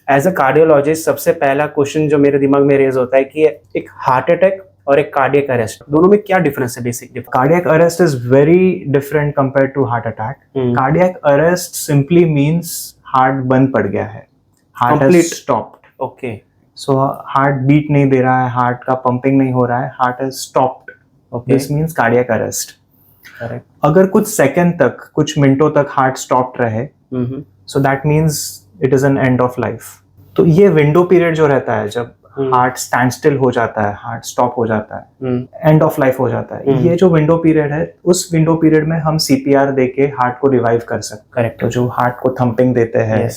As a cardiologist सबसे पहला question जो मेरे दिमाग में रेज होता है कि एक हार्ट अटैक और एक कार्डियक अरेस्ट, दोनों में क्या डिफरेंस है? Basic difference. Cardiac arrest is very different compared to heart attack. Cardiac arrest simply means heart बंद पड़ गया है, heart has stopped. Okay, So heart beat नहीं दे रहा है, heart का pumping नहीं हो रहा है, heart has stopped. Okay, This means cardiac arrest. Correct. अगर कुछ सेकंड तक, कुछ मिनटों तक heart stopped रहे, so that means it is an end of life. तो ये विंडो पीरियड जो रहता है जब हार्ट स्टैंड स्टिल हो जाता है, हार्ट स्टॉप हो जाता है, एंड ऑफ लाइफ हो जाता है, ये जो विंडो पीरियड है, उस विंडो पीरियड में हम सीपीआर देके हार्ट को रिवाइव कर सकते हैं। करेक्ट। तो जो हार्ट को थंपिंग देते हैं,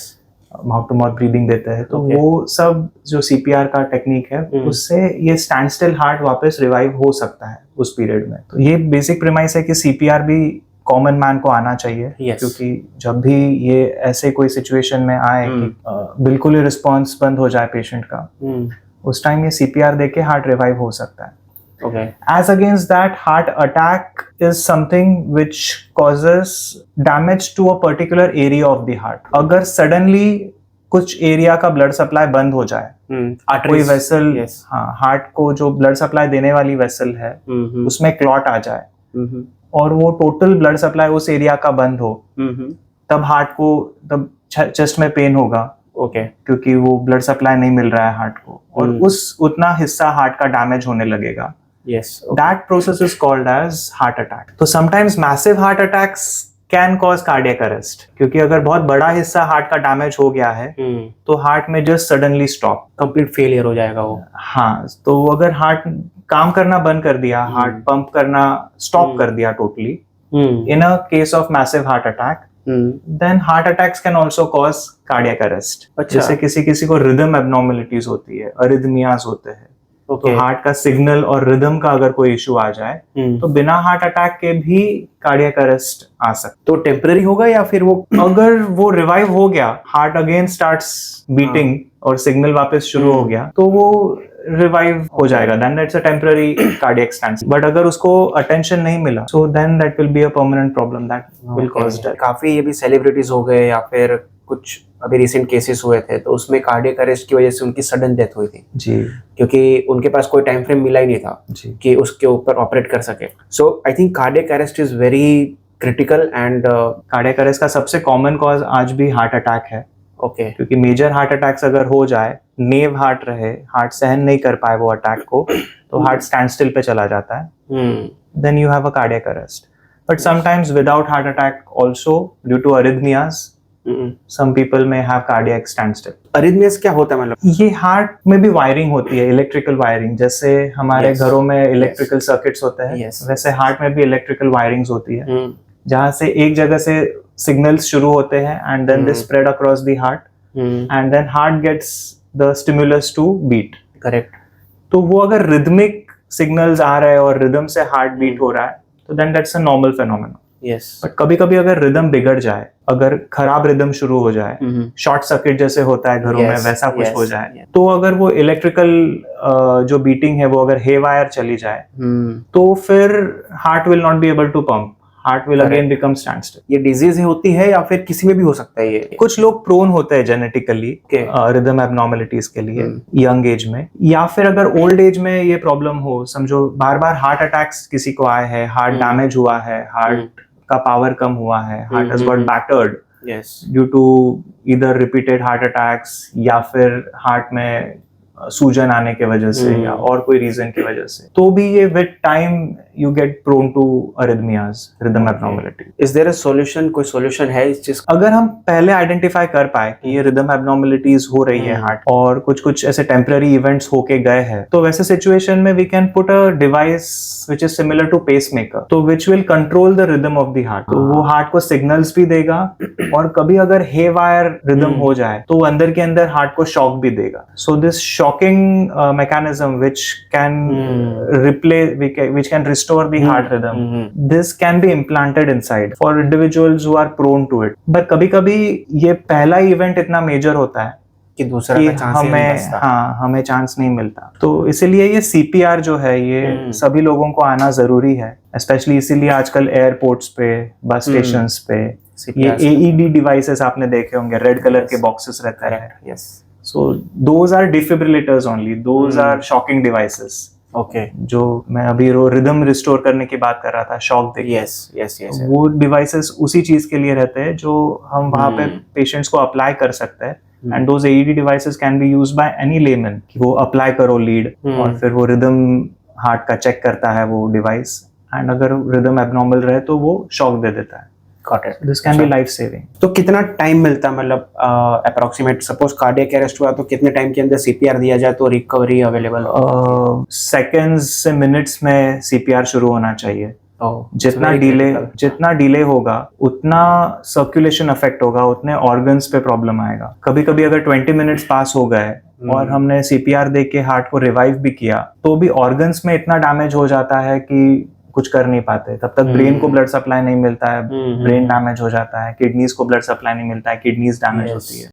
माउथ टू माउथ ब्रीदिंग देते हैं, तो वो सब जो सीपीआर का टेक्निक है, उससे ये स्टैंड स्टिल हार्ट वापस रिवाइव हो सकता है उस पीरियड में। तो ये बेसिक प्रीमाइस है कि सीपीआर भी कॉमन मैन को आना चाहिए, क्योंकि जब भी ये ऐसे कोई सिचुएशन में आए कि बिल्कुल ही रिस्पॉन्स बंद हो जाए पेशेंट का, उस टाइम ये सीपीआर देके हार्ट रिवाइव हो सकता है। Okay. As against that, heart attack is something which causes damage to a particular area of the heart. अगर suddenly कुछ एरिया का ब्लड सप्लाई बंद हो जाए, कोई वेसल, हाँ, हार्ट को जो ब्लड सप्लाई देने वाली वेसल है, उसमें क्लॉट आ जाए, और वो टोटल ब्लड सप्लाई उस एरिया का बंद हो, तब हार्ट को, तब चेस्ट में पेन होगा। ओके, क्योंकि वो ब्लड सप्लाई नहीं मिल रहा है हार्ट को, और उस उतना हिस्सा हार्ट का डैमेज होने लगेगा। That process is called as heart attack. तो sometimes massive heart attacks can cause cardiac arrest, क्योंकि अगर बहुत बड़ा हिस्सा हार्ट का डैमेज हो गया है, तो हार्ट में just suddenly stop, complete failure हो जाएगा वो। हाँ, तो अगर हार्ट काम करना बंद कर दिया, हार्ट पंप करना स्टॉप कर दिया totally, in a case of massive heart attack, then heart attacks can also cause cardiac arrest. जैसे किसी को rhythm abnormalities होती है, arrhythmias होते हैं, तो हार्ट का सिग्नल और रिदम का अगर कोई इशू आ जाए, तो बिना हार्ट अटैक के भी कार्डियक अरेस्ट आ सकता। तो टेम्पररी होगा या फिर वो, अगर वो रिवाइव हो गया, हार्ट अगेन स्टार्ट्स बीटिंग और सिग्नल वापस शुरू हो गया, तो वो रिवाइव हो जाएगा, then that's a temporary cardiac stand. But अगर उसको अटेंशन नहीं मिला, so then that will be a permanent problem that will cause death. काफी ये भी सेलिब्रिटीज हो गए या फिर कुछ अभी रिसेंट केसेस हुए थे, तो उसमें कार्डियक अरेस्ट की वजह से उनकी सडन डेथ हुई थी जी, क्योंकि उनके पास कोई टाइम फ्रेम मिला ही नहीं था जी कि उसके ऊपर ऑपरेट कर सके। So I think cardiac arrest is very critical and cardiac arrest का सबसे कॉमन कॉज आज भी हार्ट अटैक है। ओके, क्योंकि मेजर हार्ट अटैक्स अगर हो जाए, नेव हार्ट रहे, हार्ट सहन नहीं कर पाए वो अटैक को, तो हार्ट स्टैंड स्टिल पे चला जाता है, then you have a cardiac arrest. But sometimes without heart attack also, due to arrhythmias, some people may have cardiac standstill. Arrhythmias क्या होता है? मतलब ये हार्ट में भी वायरिंग होती है, इलेक्ट्रिकल वायरिंग, जैसे हमारे घरों में इलेक्ट्रिकल सर्किट्स होते हैं, वैसे हार्ट में भी इलेक्ट्रिकल वायरिंग्स होती है, जहाँ से एक जगह से सिग्नल्स शुरू होते हैं and then they spread across the heart and then heart gets the stimulus to beat. Correct. तो वो अगर रिदमिक सिग्नल्स आ रहे हैं और रिदम से हार्ट बीट हो रहा है, तो then that's a normal phenomenon. Yes, but कभी कभी अगर रिदम बिगड़ जाए, अगर खराब रिदम शुरू हो जाए, शॉर्ट सर्किट जैसे होता है घरों में, वैसा कुछ हो जाए, तो अगर वो इलेक्ट्रिकल जो बीटिंग है वो अगर हेवायर चली जाए, तो फिर heart will not be able to pump, heart will again become standstill. ये डिजीज होती है या फिर किसी में भी हो सकता है? ये कुछ लोग प्रोन होते हैं जेनेटिकली रिदम एब्नॉर्मलिटीज के लिए यंग एज में, या फिर अगर ओल्ड एज में ये प्रॉब्लम हो, समझो बार बार हार्ट अटैक्स किसी को आए हैं, हार्ट डैमेज हुआ है, हार्ट का पावर कम हुआ है, heart has got battered due to either repeated heart attacks, या फिर हार्ट में सूजन आने के वजह से या और कोई रीजन की वजह से, तो भी ये with time you get prone to arrhythmias, rhythm abnormality. Is there a solution? कोई सॉल्यूशन है इस चीज? अगर हम पहले आइडेंटिफाई कर पाए कि ये रिदम एब्नॉर्मलिटीज हो रही है हार्ट, और कुछ ऐसे टेम्पररी इवेंट्स होके गए हैं, तो वैसे सिचुएशन में we can put a device which is similar to pacemaker, तो which will control the rhythm of the heart. तो वो हार्ट को सिग्नल्स भी देगा, और कभी अगर हेवायर रिदम हो जाए तो अंदर के अंदर हार्ट को शॉक भी देगा। So this shocking mechanism which can which can restore the heart rhythm, this can be implanted inside for individuals who are prone to it. but कभी-कभी ये पहला इवेंट इतना मेजर होता है कि दूसरा का चांस हमें चांस नहीं मिलता, तो इसीलिए ये CPR जो है ये सभी लोगों को आना जरूरी है, स्पेशली इसीलिए आजकल एयरपोर्ट्स पे, बस स्टेशंस पे ये AED डिवाइसेस आपने देखे होंगे, रेड कलर के बॉक्सेस रहते हैं, So those are defibrillators only. Those are shocking devices. Okay, जो मैं अभी रिदम रिस्टोर करने की बात कर रहा था, शॉक देके, यस यस यस, वो डिवाइसेस उसी चीज के लिए रहते हैं जो हम वहाँ पे पेशेंट्स को अप्लाई कर सकते हैं. And those AED devices can be used by any lemon. वो अप्लाई करो लीड और फिर वो रिदम हार्ट का चेक करता है वो डिवाइस, एंड अगर रिदम एबनॉर्मल रहे तो वो शॉक दे देता है. Got it. This can be life saving. तो कितना टाइम मिलता है, मतलब अप्रोक्सीमेट, सपोज कार्डियक अरेस्ट हुआ तो कितने टाइम के अंदर CPR दिया जाए तो रिकवरी अवेलेबल? सेकेंड्स से मिनट्स में CPR शुरू होना चाहिए. जितना डिले होगा उतना सर्कुलेशन अफेक्ट होगा, उतने ऑर्गन्स पे प्रॉब्लम आएगा. कभी कभी अगर 20 मिनट्स पास हो गए और हमने CPR दे के हार्ट को रिवाइव भी किया तो भी ऑर्गन्स में इतना डैमेज हो जाता है कि कुछ कर नहीं पाते. तब तक ब्रेन को ब्लड सप्लाई नहीं मिलता है, ब्रेन डैमेज हो जाता है. किडनीज को ब्लड सप्लाई नहीं मिलता है, किडनीज डैमेज होती है.